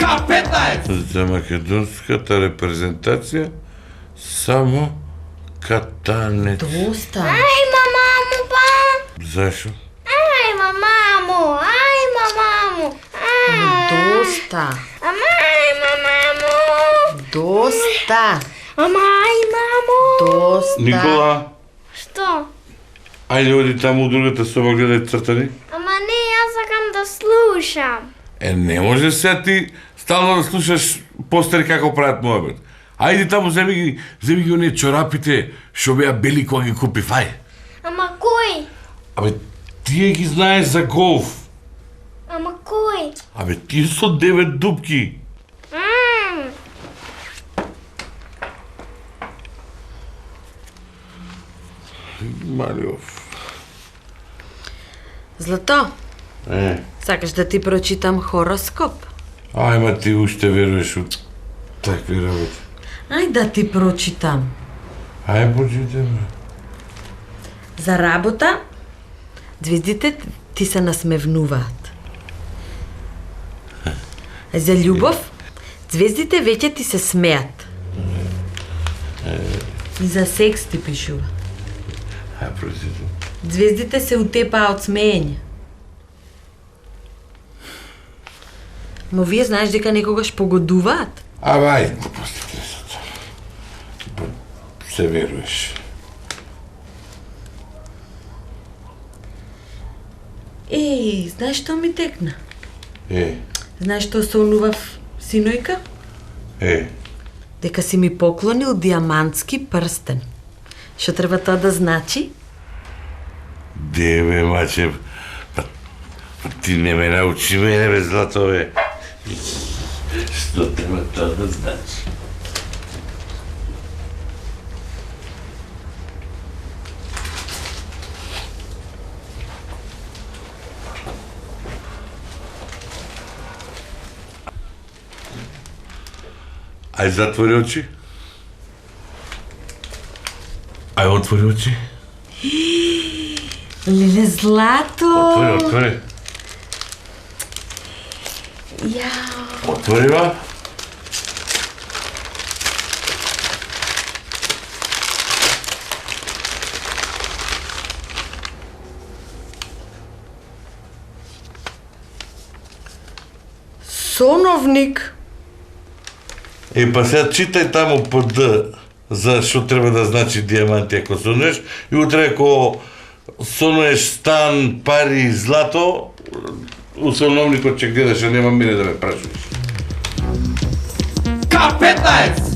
К15! За македонската репрезентација само катанец. Доста. Ајма, маму, па! Зашо? Ајма, маму! Ајма, маму! Доста. Ама, ајма, маму! Доста. Ама, ај, маму! Доста. Никола, Што? ајде оди таму у другата соба гледај цртани. Ама не, јас сакам да слушам. Не може сега ти стално да слушаш постери како прават мојабет. Ајде таму земи ги оние чорапите што беа бели кога ги купив, ај. Ама кој? Абе, тие ги знаеш за голф. Ама кој? Абе, тие со 9 дупки. Малиов. Злато, сакаш да ти прочитам хороскоп? Ајма ти уште веруваш у такви работи. Ај да ти прочитам. Ај, почитаме. За работа, звездите ти се насмевнуваат. За љубов, звездите веќе ти се смеат. И за секс ти пишува. Ај, прочитам. Звездите се утепаа од смеење. Но вие знаеш дека некогаш погодуваат? Ај, глупостите се тоа. Се веруваш. Еј, знаеш што ми текна? Знаеш што сонував синојка? Дека си ми поклонил диамантски прстен. Што треба тоа да значи? Деве, маче, ти не ме научи мене, бе, Злато, бе. Што треба тоа да значи? Ај, затвори очи. Ај, отвори очи. Леле, Злато! Отвори. Јао. Отвори, ба. Соновник. Па сега читај таму по Д за што треба да значи диаманти ако сонуеш и утре ако сонуеш стан, пари, злато, у соновникот ќе гледаш, а нема мене да ме прашуваш. К15!